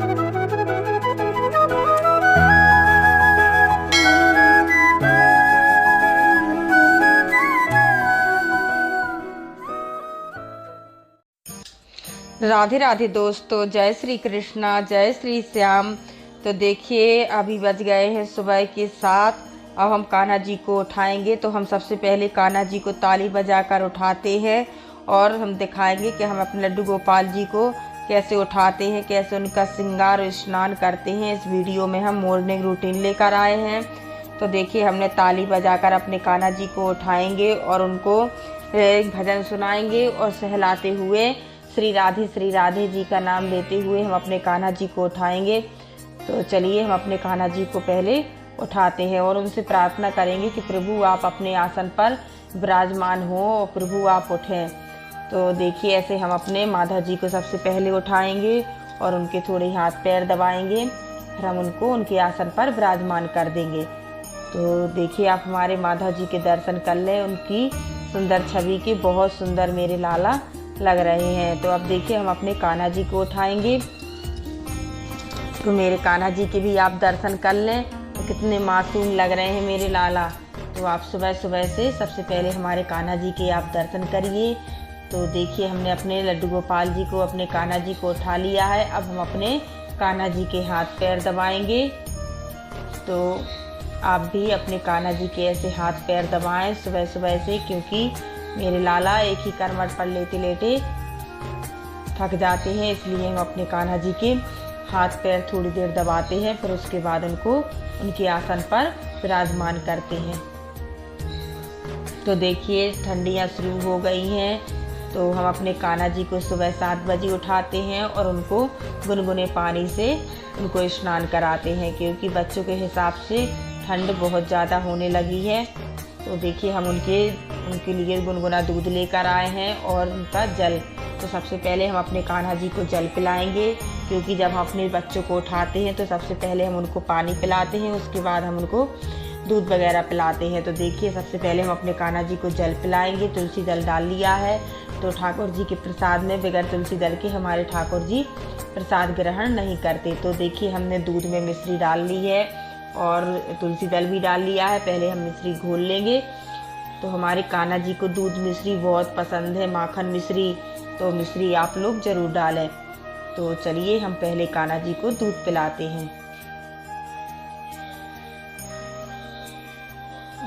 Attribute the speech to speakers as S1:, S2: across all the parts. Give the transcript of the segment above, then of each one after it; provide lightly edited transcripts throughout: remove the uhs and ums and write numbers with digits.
S1: राधे राधे दोस्तों, जय श्री कृष्णा, जय श्री श्याम। तो देखिए अभी बज गए हैं सुबह के 7। अब हम कान्हा जी को उठाएंगे। तो हम सबसे पहले कान्हा जी को ताली बजाकर उठाते हैं और हम दिखाएंगे कि हम अपने लड्डू गोपाल जी को कैसे उठाते हैं, कैसे उनका श्रृंगार और स्नान करते हैं। इस वीडियो में हम मॉर्निंग रूटीन लेकर आए हैं। तो देखिए हमने ताली बजाकर अपने कान्हा जी को उठाएंगे और उनको भजन सुनाएंगे और सहलाते हुए श्री राधे जी का नाम लेते हुए हम अपने कान्हा जी को उठाएंगे। तो चलिए हम अपने कान्हा जी को पहले उठाते हैं और उनसे प्रार्थना करेंगे कि प्रभु आप अपने आसन पर विराजमान हो और प्रभु आप उठें। तो देखिए ऐसे हम अपने माधा जी को सबसे पहले उठाएंगे और उनके थोड़े हाथ पैर दबाएंगे, फिर हम उनको उनके आसन पर विराजमान कर देंगे। तो देखिए आप हमारे माधा जी के दर्शन कर लें, उनकी सुंदर छवि के बहुत सुंदर मेरे लाला लग रहे हैं। तो अब देखिए हम अपने कान्हा जी को उठाएंगे। तो मेरे कान्हा जी के भी आप दर्शन कर लें, तो कितने मासूम लग रहे हैं मेरे लाला। तो आप सुबह सुबह से सबसे पहले हमारे कान्हा जी के आप दर्शन करिए। तो देखिए हमने अपने लड्डू गोपाल जी को, अपने कान्हा जी को उठा लिया है। अब हम अपने कान्हा जी के हाथ पैर दबाएंगे। तो आप भी अपने कान्हा जी के ऐसे हाथ पैर दबाएं सुबह सुबह से, क्योंकि मेरे लाला एक ही करवट पर लेटे लेटे थक जाते हैं, इसलिए हम अपने कान्हा जी के हाथ पैर थोड़ी देर दबाते हैं, फिर उसके बाद उनको उनके आसन पर विराजमान करते हैं। तो देखिए ठंडियाँ शुरू हो गई हैं। तो हम अपने कान्हा जी को सुबह 7 बजे उठाते हैं और उनको गुनगुने पानी से उनको स्नान कराते हैं, क्योंकि बच्चों के हिसाब से ठंड बहुत ज़्यादा होने लगी है। तो देखिए हम उनके लिए गुनगुना दूध लेकर आए हैं और उनका जल। तो सबसे पहले हम अपने कान्हा जी को जल पिलाएंगे, क्योंकि जब हम अपने बच्चों को उठाते हैं तो सबसे पहले हम उनको पानी पिलाते हैं, उसके बाद हम उनको दूध वगैरह पिलाते हैं। तो देखिए सबसे पहले हम अपने कान्हा जी को जल पिलाएंगे। तुलसी दल डाल लिया है। तो ठाकुर जी के प्रसाद में बगैर तुलसी दल के हमारे ठाकुर जी प्रसाद ग्रहण नहीं करते। तो देखिए हमने दूध में मिश्री डाल ली है और तुलसी दल भी डाल लिया है। पहले हम मिश्री घोल लेंगे। तो हमारे कान्हा जी को दूध मिश्री बहुत पसंद है, माखन मिश्री। तो मिश्री आप लोग ज़रूर डालें। तो चलिए हम पहले कान्हा जी को दूध पिलाते हैं।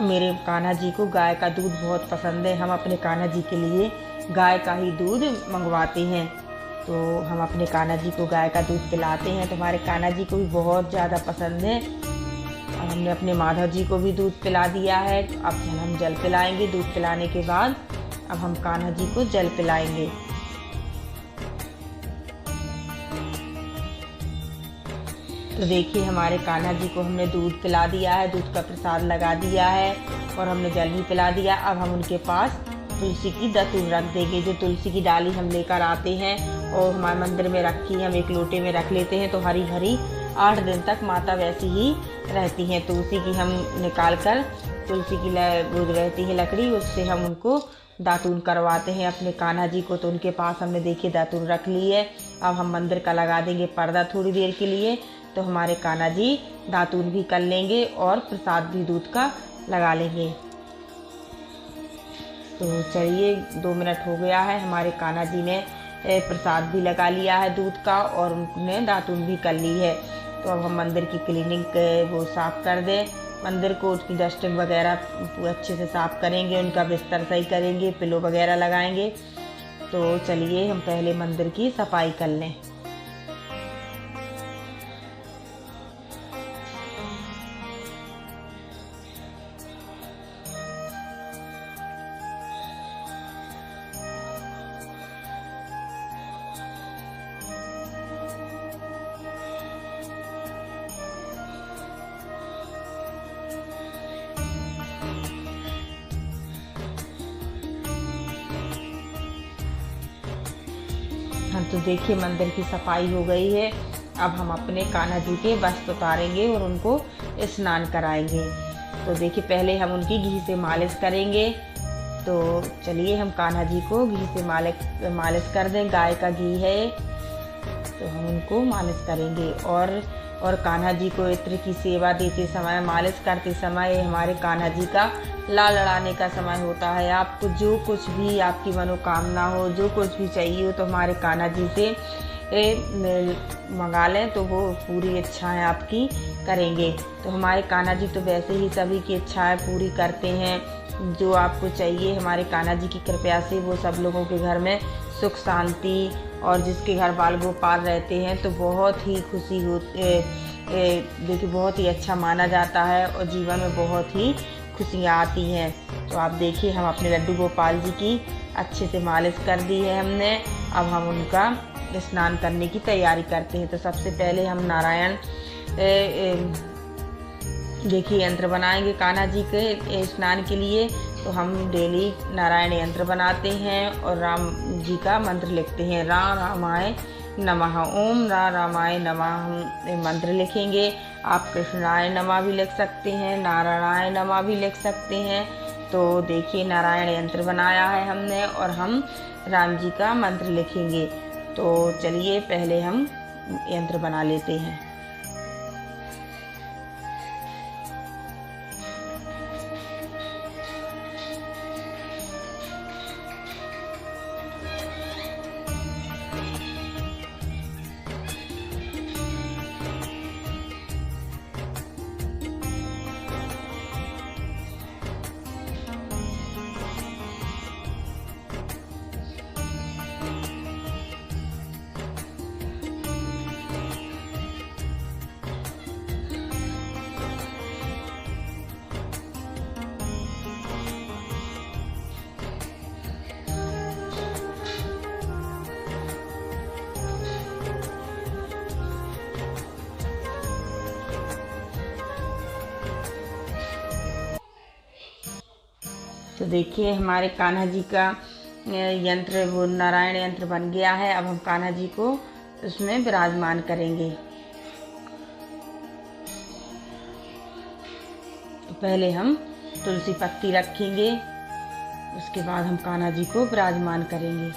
S1: मेरे कान्हा जी को गाय का दूध बहुत पसंद है। हम अपने कान्हा जी के लिए गाय का ही दूध मंगवाते हैं। तो हम अपने कान्हा जी को गाय का दूध पिलाते हैं। तो हमारे कान्हा जी को भी बहुत ज़्यादा पसंद है। और हमने अपने माधव जी को भी दूध पिला दिया है। अब हम जल पिलाएंगे। दूध पिलाने के बाद अब हम कान्हा जी को जल पिलाएंगे। तो देखिए हमारे कान्हा जी को हमने दूध पिला दिया है, दूध का प्रसाद लगा दिया है और हमने जल भी पिला दिया। अब हम उनके पास तुलसी की दतूर रख देंगे। जो तुलसी की डाली हम लेकर आते हैं और हमारे मंदिर में रखी, हम एक लोटे में रख लेते हैं। तो हरी भरी 8 दिन तक माता वैसी ही रहती हैं। तो उसी की हम निकाल कर, तुलसी की वो रहती है लकड़ी, उससे हम उनको दातून करवाते हैं अपने कान्हा जी को। तो उनके पास हमने देखिए दातून रख ली है। अब हम मंदिर का लगा देंगे पर्दा थोड़ी देर के लिए। तो हमारे कान्हा जी दातून भी कर लेंगे और प्रसाद भी दूध का लगा लेंगे। तो चलिए 2 मिनट हो गया है। हमारे कान्हा जी ने प्रसाद भी लगा लिया है दूध का और उन्होंने दातून भी कर ली है। तो अब हम मंदिर की क्लीनिंग वो साफ़ कर दें, मंदिर को उसकी डस्टिंग वगैरह अच्छे से साफ़ करेंगे, उनका बिस्तर सही करेंगे, पिलो वगैरह लगाएंगे। तो चलिए हम पहले मंदिर की सफाई कर लें। हाँ तो देखिए मंदिर की सफाई हो गई है। अब हम अपने कान्हा जी के वस्त्र उतारेंगे और उनको स्नान कराएंगे। तो देखिए पहले हम उनकी घी से मालिश करेंगे। तो चलिए हम कान्हा जी को घी से मालिश कर दें। गाय का घी है। तो हम उनको मालिश करेंगे। और कान्हा जी को इत्र की सेवा देते समय, मालिश करते समय हमारे कान्हा जी का लाल लड़ाने का समय होता है। आपको जो कुछ भी आपकी मनोकामना हो, जो कुछ भी चाहिए हो, तो हमारे कान्हा जी से मंगा लें तो वो पूरी इच्छाएं आपकी करेंगे। तो हमारे कान्हा जी तो वैसे ही सभी की इच्छाएं पूरी करते हैं। जो आपको चाहिए हमारे कान्हा जी की कृपा से वो सब लोगों के घर में सुख शांति, और जिसके घर बाल गोपाल रहते हैं तो बहुत ही खुशी देखिए बहुत ही अच्छा माना जाता है और जीवन में बहुत ही खुशियाँ आती हैं। तो आप देखिए हम अपने लड्डू गोपाल जी की अच्छे से मालिश कर दी है हमने। अब हम उनका स्नान करने की तैयारी करते हैं। तो सबसे पहले हम नारायण देखिए यंत्र बनाएंगे कान्हा जी के स्नान के लिए। तो हम डेली नारायण यंत्र बनाते हैं और राम जी का मंत्र लिखते हैं। रामाय नमः, ओम रामाय नमः हम मंत्र लिखेंगे। आप कृष्णाय नमः भी लिख सकते हैं, नारायणाय नमः भी लिख सकते हैं। तो देखिए नारायण यंत्र बनाया है हमने और हम राम जी का मंत्र लिखेंगे। तो चलिए पहले हम यंत्र बना लेते हैं। तो देखिए हमारे कान्हा जी का यंत्र, वो नारायण यंत्र बन गया है। अब हम कान्हा जी को उसमें विराजमान करेंगे। तो पहले हम तुलसी पत्ती रखेंगे, उसके बाद हम कान्हा जी को विराजमान करेंगे।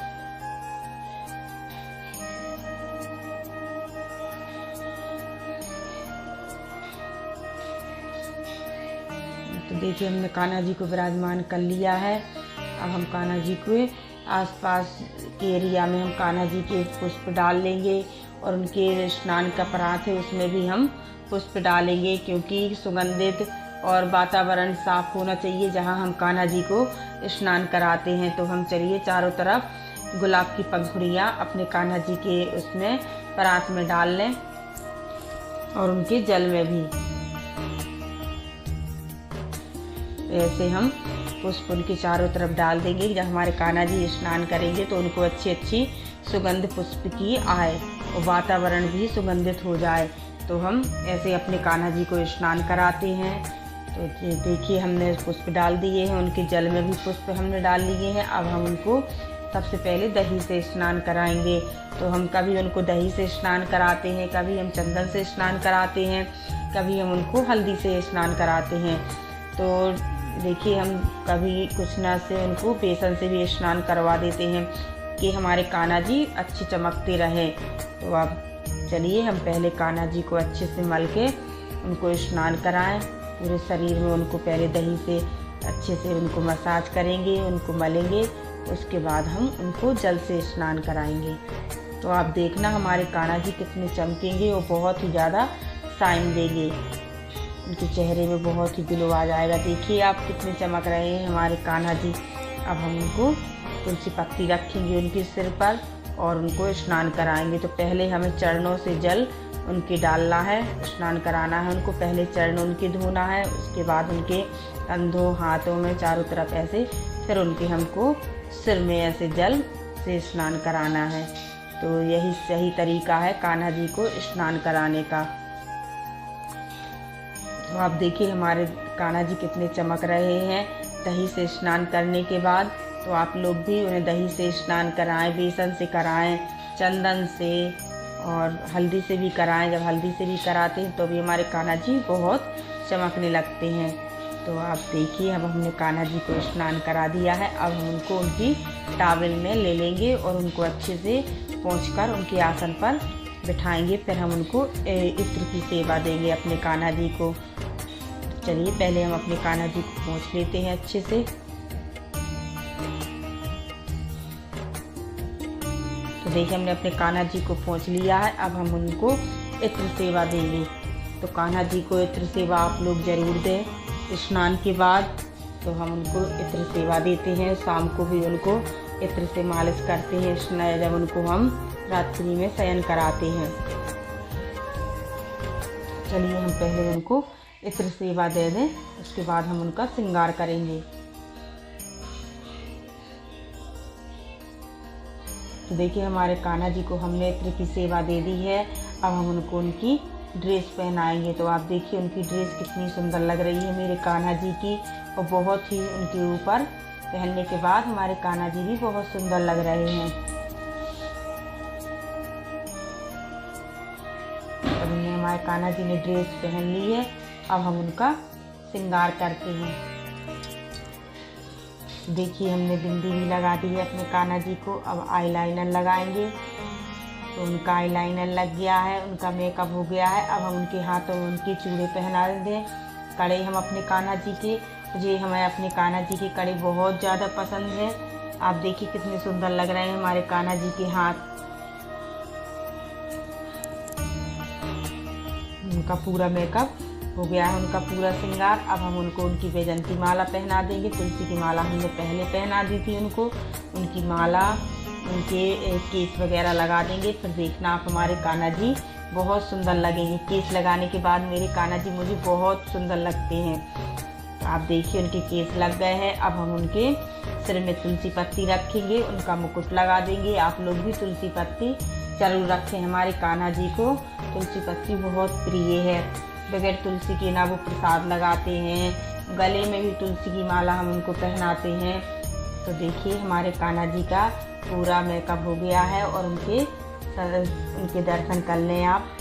S1: तो देखिए हमने कान्हा जी को विराजमान कर लिया है। अब हम कान्हा जी के आसपास के एरिया में हम कान्हा जी के पुष्प डाल लेंगे और उनके स्नान का परात है उसमें भी हम पुष्प डालेंगे, क्योंकि सुगंधित और वातावरण साफ होना चाहिए जहां हम कान्हा जी को स्नान कराते हैं। तो हम चलिए चारों तरफ गुलाब की पंखुड़ियाँ अपने कान्हा जी के उसमें परात में डाल लें और उनके जल में भी। ऐसे हम पुष्प उनके चारों तरफ डाल देंगे। जब हमारे कान्हा जी स्नान करेंगे तो उनको अच्छी अच्छी सुगंध पुष्प की आए और वातावरण भी सुगंधित हो जाए। तो हम ऐसे अपने कान्हा जी को स्नान कराते हैं। तो देखिए हमने पुष्प डाल दिए हैं, उनके जल में भी पुष्प हमने डाल लिए हैं। अब हम उनको सबसे पहले दही से स्नान कराएंगे। तो हम कभी उनको दही से स्नान कराते हैं, कभी हम चंदन से स्नान कराते हैं, कभी हम उनको हल्दी से स्नान कराते हैं। तो देखिए हम कभी कुछ ना से उनको बेसन से भी स्नान करवा देते हैं कि हमारे कान्हा जी अच्छे चमकते रहे। तो अब चलिए हम पहले कान्हा जी को अच्छे से मल के उनको स्नान कराएं। पूरे शरीर में उनको पहले दही से अच्छे से उनको मसाज करेंगे, उनको मलेंगे, उसके बाद हम उनको जल से स्नान कराएंगे। तो आप देखना हमारे कान्हा जी कितने चमकेंगे और बहुत ही ज़्यादा शाइन देंगे, उनके चेहरे में बहुत ही ग्लो आ जाएगा। देखिए आप कितने चमक रहे हैं हमारे कान्हा जी। अब हम उनको तुलसी पत्ती रखेंगे उनके सिर पर और उनको स्नान कराएंगे। तो पहले हमें चरणों से जल उनके डालना है, स्नान कराना है उनको। पहले चरण उनके धोना है, उसके बाद उनके कंधों हाथों में चारों तरफ ऐसे, फिर उनके हमको सिर में ऐसे जल से स्नान कराना है। तो यही सही तरीका है कान्हा जी को स्नान कराने का। तो आप देखिए हमारे कान्हा जी कितने चमक रहे हैं दही से स्नान करने के बाद। तो आप लोग भी उन्हें दही से स्नान कराएं, बेसन से कराएं, चंदन से और हल्दी से भी कराएं। जब हल्दी से भी कराते हैं तो भी हमारे कान्हा जी बहुत चमकने लगते हैं। तो आप देखिए अब हमने कान्हा जी को स्नान करा दिया है। अब हम उनको उनकी टॉवेल में ले लेंगे और उनको अच्छे से पोंछकर उनके आसन पर बिठाएंगे, फिर हम उनको इत्र की सेवा देंगे अपने कान्हा जी को। चलिए पहले हम अपने कान्हा जी को पोंछ लेते हैं अच्छे से। तो देखिए हमने अपने कान्हा जी को पोंछ लिया है। अब हम उनको इत्र सेवा देंगे। तो कान्हा जी को इत्र सेवा आप लोग ज़रूर दें स्नान के बाद। तो हम उनको इत्र सेवा देते हैं, शाम को भी उनको इत्र से मालिश करते हैं जब उनको हम रात्रि में शयन कराते हैं। चलिए हम पहले उनको इत्र सेवा दे दें, उसके बाद हम उनका श्रृंगार करेंगे। तो देखिए हमारे कान्हा जी को हमने इत्र की सेवा दे दी है। अब हम उनको उनकी ड्रेस पहनाएंगे। तो आप देखिए उनकी ड्रेस कितनी सुंदर लग रही है मेरे कान्हा जी की, और बहुत ही उनके ऊपर पहनने के बाद हमारे कान्हा जी भी बहुत सुंदर लग रहे हैं। अब हमारे कान्हा जी ने ड्रेस पहन ली है। अब हम उनका श्रृंगार करते हैं। देखिए हमने बिंदी भी लगा दी है अपने कान्हा जी को। अब आईलाइनर लगाएंगे। तो उनका आईलाइनर लग गया है, उनका मेकअप हो गया है। अब हम उनके हाथों में उनके चूड़े पहना दें। कड़े हम अपने कान्हा जी के, हमें अपने कान्हा जी के कड़े बहुत ज़्यादा पसंद है। आप देखिए कितने सुंदर लग रहे हैं हमारे कान्हा जी के हाथ। उनका पूरा मेकअप हो गया है, उनका पूरा श्रृंगार। अब हम उनको उनकी वैजंती माला पहना देंगे। तुलसी की माला हमने पहले पहना दी थी उनको। उनकी माला, उनके केस वगैरह लगा देंगे। फिर देखना आप हमारे कान्हा जी बहुत सुंदर लगेंगे। केस लगाने के बाद मेरे कान्हा जी मुझे बहुत सुंदर लगते हैं। तो आप देखिए उनके केस लग गए हैं। अब हम उनके सिर में तुलसी पत्ती रखेंगे, उनका मुकुट लगा देंगे। आप लोग भी तुलसी पत्ती जरूर रखें। हमारे कान्हा जी को तुलसी पत्ती बहुत प्रिय है। बगैर तुलसी के ना वो प्रसाद लगाते हैं। गले में भी तुलसी की माला हम उनको पहनाते हैं। तो देखिए हमारे कान्हा जी का पूरा मेकअप हो गया है, और उनके दर्शन कर लें आप।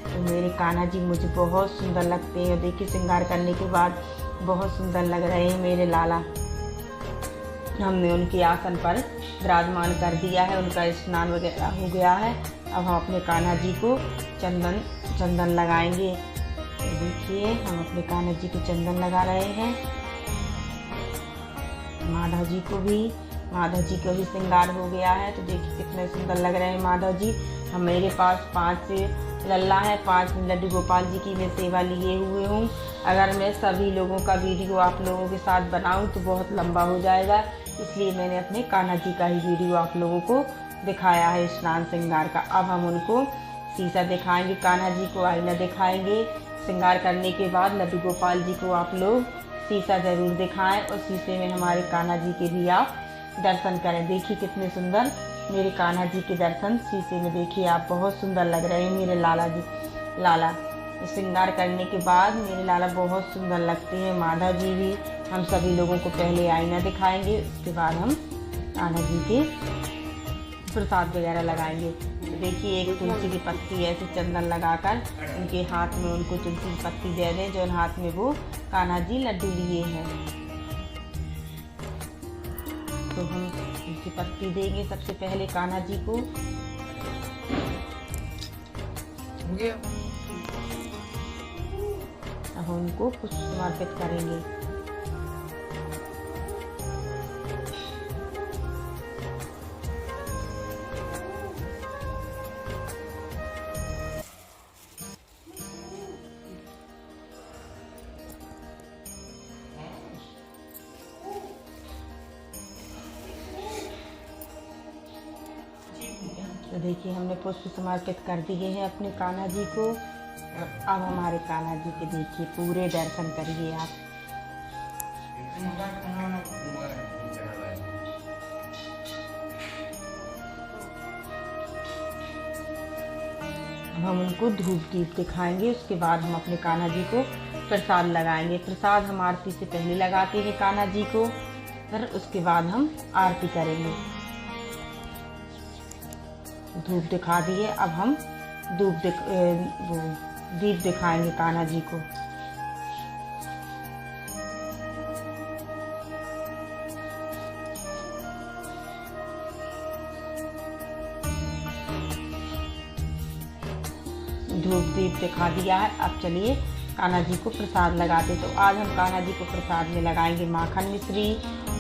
S1: तो मेरे कान्हा जी मुझे बहुत सुंदर लगते हैं। देखिए श्रृंगार करने के बाद बहुत सुंदर लग रहे हैं मेरे लाला। हमने उनके आसन पर विराजमान कर दिया है, उनका स्नान वगैरह हो गया है। अब हम अपने कान्हा जी को चंदन लगाएंगे। तो देखिए हम अपने कान्हा जी को चंदन लगा रहे हैं। माधव जी को भी श्रृंगार हो गया है। तो देखिए कितने सुंदर लग रहे हैं माधव जी। हम मेरे पास 5 लल्ला है, 5 लड्डू गोपाल जी की मैं सेवा लिए हुए हूँ। अगर मैं सभी लोगों का वीडियो आप लोगों के साथ बनाऊँ तो बहुत लंबा हो जाएगा, इसलिए मैंने अपने कान्हा जी का ही वीडियो आप लोगों को दिखाया है स्नान श्रृंगार का। अब हम उनको शीशा दिखाएंगे, कान्हा जी को आईना दिखाएंगे। श्रृंगार करने के बाद लड्डू गोपाल जी को आप लोग शीशा ज़रूर दिखाएं, और शीशे में हमारे कान्हा जी के भी आप दर्शन करें। देखिए कितने सुंदर मेरे कान्हा जी के दर्शन शीशे में। देखिए आप बहुत सुंदर लग रहे हैं मेरे लाला। श्रृंगार करने के बाद मेरे लाला बहुत सुंदर लगते हैं। माधव जी भी। हम सभी लोगों को पहले आईना दिखाएंगे, उसके बाद हम कान्हा जी के प्रसाद वगैरह लगाएंगे। तो देखिए एक तुलसी की पत्ती ऐसे चंदन लगाकर उनके हाथ में उनको तुलसी की पत्ती दे दें, जो हाथ में वो कान्हा जी लड्डू लिए हैं। तो हम उनकी पत्ती देंगे सबसे पहले कान्हा जी को। अब उनको पुष्प समर्पित करेंगे। तो देखिए हमने पुष्प समर्पित कर दिए हैं अपने कान्हा जी को। अब हमारे कान्हा जी के देखिए पूरे दर्शन करिए आप। अब हम उनको धूप दीप दिखाएंगे, उसके बाद हम अपने कान्हा जी को प्रसाद लगाएंगे। प्रसाद हम आरती से पहले लगाते हैं कान्हा जी को, फिर उसके बाद हम आरती करेंगे। धूप दिखा दिए, अब हम दीप दिखाएंगे कान्हा जी को। धूप दीप दिखा दिया है। अब चलिए कान्हा जी को प्रसाद लगाते। तो आज हम कान्हा जी को प्रसाद में लगाएंगे माखन मिश्री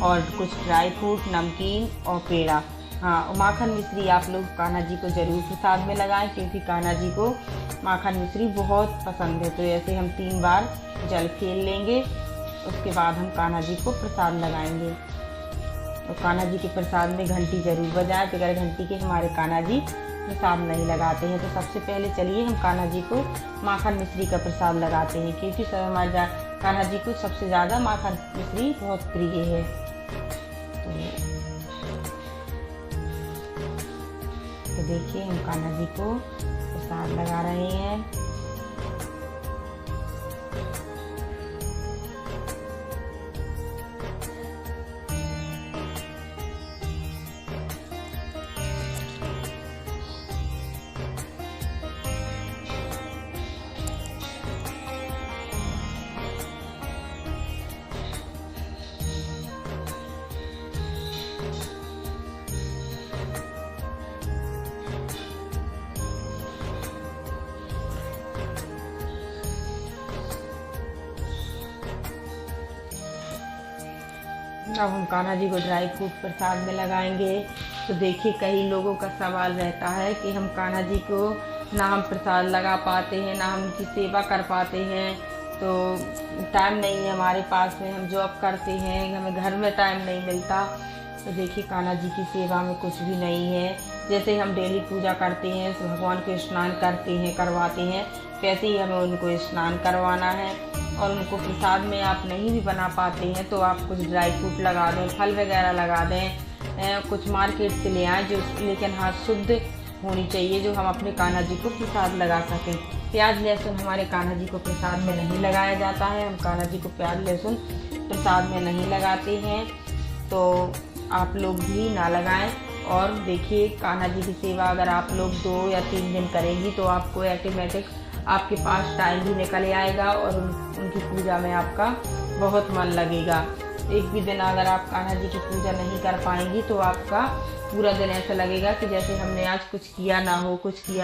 S1: और कुछ ड्राई फ्रूट, नमकीन और पेड़ा। हाँ, माखन मिश्री आप लोग कान्हा जी को ज़रूर प्रसाद में लगाएं, क्योंकि कान्हा जी को माखन मिश्री बहुत पसंद है। तो ऐसे हम 3 बार जल फेर लेंगे, उसके बाद हम कान्हा जी को प्रसाद लगाएंगे। तो कान्हा जी के प्रसाद में घंटी जरूर बजाएं, बगैर घंटी के हमारे कान्हा जी प्रसाद नहीं लगाते हैं। तो सबसे पहले चलिए हम कान्हा जी को माखन मिश्री का प्रसाद लगाते हैं, क्योंकि हमारे कान्हा जी को सबसे ज़्यादा माखन मिश्री बहुत प्रिय है। तो देखिए हम कान्हा जी को प्रसाद लगा रहे हैं। अब हम कान्हा जी को ड्राई फ्रूट प्रसाद में लगाएंगे। तो देखिए कई लोगों का सवाल रहता है कि हम कान्हा जी को ना हम प्रसाद लगा पाते हैं, ना हम उनकी सेवा कर पाते हैं, तो टाइम नहीं है हमारे पास में, हम जॉब करते हैं, हमें घर में टाइम नहीं मिलता। तो देखिए कान्हा जी की सेवा में कुछ भी नहीं है। जैसे हम डेली पूजा करते हैं, भगवान को स्नान करवाते हैं, वैसे ही हमें उनको स्नान करवाना है। और उनको प्रसाद में आप नहीं भी बना पाते हैं तो आप कुछ ड्राई फ्रूट लगा दें, फल वगैरह लगा दें, कुछ मार्केट से ले आएँ जो, लेकिन हाँ शुद्ध होनी चाहिए, जो हम अपने कान्हा जी को प्रसाद लगा सकें। प्याज लहसुन हमारे कान्हा जी को प्रसाद में नहीं लगाया जाता है, हम कान्हा जी को प्याज लहसुन प्रसाद में नहीं लगाते हैं, तो आप लोग भी ना लगाएं। और देखिए कान्हा जी की सेवा अगर आप लोग 2 या 3 दिन करेंगी तो आपको ऑटोमेटिक आपके पास टाइम भी निकल आएगा और उनकी पूजा में आपका बहुत मन लगेगा। एक भी दिन अगर आप कान्हा जी की पूजा नहीं कर पाएंगी तो आपका पूरा दिन ऐसा लगेगा कि जैसे हमने आज कुछ किया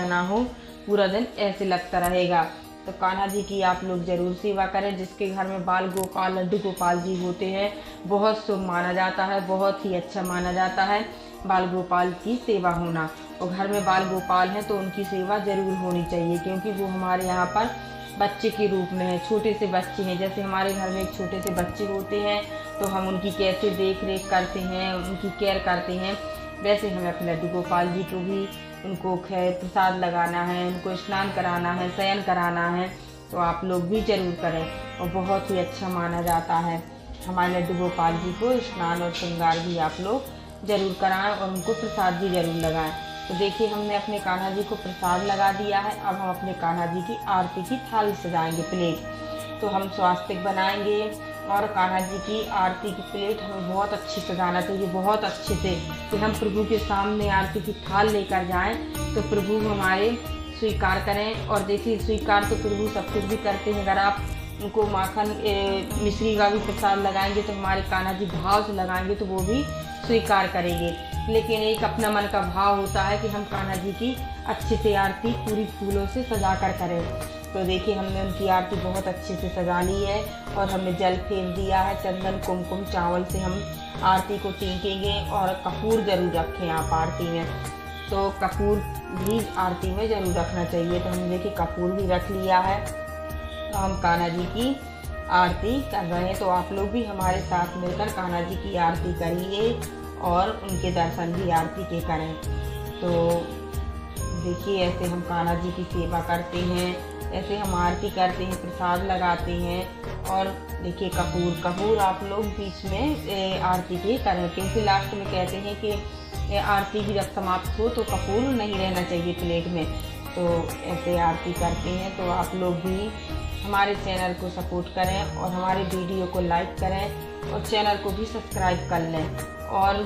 S1: ना हो, पूरा दिन ऐसे लगता रहेगा। तो कान्हा जी की आप लोग ज़रूर सेवा करें। जिसके घर में बाल गोपाल, लड्डू गोपाल जी होते हैं, बहुत शुभ माना जाता है, बहुत ही अच्छा माना जाता है बाल गोपाल की सेवा होना। और घर में बाल गोपाल हैं तो उनकी सेवा ज़रूर होनी चाहिए, क्योंकि वो हमारे यहाँ पर बच्चे के रूप में है, छोटे से बच्चे हैं। जैसे हमारे घर में एक छोटे से बच्चे होते हैं तो हम उनकी कैसे देख रेख करते हैं, उनकी केयर करते हैं, वैसे हमें अपने लड्डू गोपाल जी को भी उनको प्रसाद लगाना है, उनको स्नान कराना है, शयन कराना है। तो आप लोग भी ज़रूर करें और बहुत ही अच्छा माना जाता है। हमारे लड्डू गोपाल जी को स्नान और श्रृंगार भी आप लोग ज़रूर कराएं और उनको प्रसाद भी ज़रूर लगाएं। तो देखिए हमने अपने कान्हा जी को प्रसाद लगा दिया है। अब हम अपने कान्हा जी की आरती की थाली सजाएंगे, प्लेट। तो हम स्वास्तिक बनाएंगे और कान्हा जी की आरती की प्लेट हमें बहुत अच्छी सजाना चाहिए, बहुत अच्छे से, कि हम प्रभु के सामने आरती की थाल लेकर जाएं तो प्रभु हमारे स्वीकार करें। और देखिए स्वीकार तो प्रभु सब कुछ भी करते हैं। अगर आप उनको माखन मिश्री का भी प्रसाद लगाएंगे तो हमारे कान्हा जी भाव से लगाएंगे तो वो भी स्वीकार करेंगे। लेकिन एक अपना मन का भाव होता है कि हम कान्हा जी की अच्छे से आरती पूरी फूलों से सजा कर करें। तो देखिए हमने उनकी आरती बहुत अच्छे से सजा ली है और हमने जल फेर दिया है। चंदन कुमकुम चावल से हम आरती को टीकेंगे और कपूर ज़रूर रखें आप आरती में, तो कपूर भी आरती में ज़रूर रखना चाहिए। तो हमने देखिए कपूर भी रख लिया है। तो हम कान्हा जी की आरती कर रहे हैं, तो आप लोग भी हमारे साथ मिलकर कान्हा जी की आरती करिए और उनके दर्शन भी आरती के करें। तो देखिए ऐसे हम कान्हा जी की सेवा करते हैं, ऐसे हम आरती करते हैं, प्रसाद लगाते हैं। और देखिए कपूर आप लोग बीच में आरती के करें, क्योंकि लास्ट में कहते हैं कि आरती की जब समाप्त हो तो कपूर नहीं रहना चाहिए प्लेट में। तो ऐसे आरती करते हैं। तो आप लोग भी हमारे चैनल को सपोर्ट करें और हमारे वीडियो को लाइक करें और चैनल को भी सब्सक्राइब कर लें। और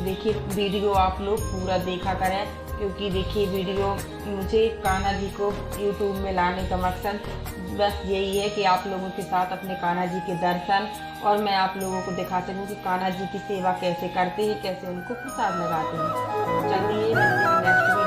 S1: देखिए वीडियो आप लोग पूरा देखा करें, क्योंकि देखिए वीडियो मुझे कान्हा जी को यूट्यूब में लाने का मकसद बस यही है कि आप लोगों के साथ अपने कान्हा जी के दर्शन और मैं आप लोगों को दिखा सकूँ कि कान्हा जी की सेवा कैसे करते हैं, कैसे उनको प्रसाद लगाते हैं। चलिए नेक्स्ट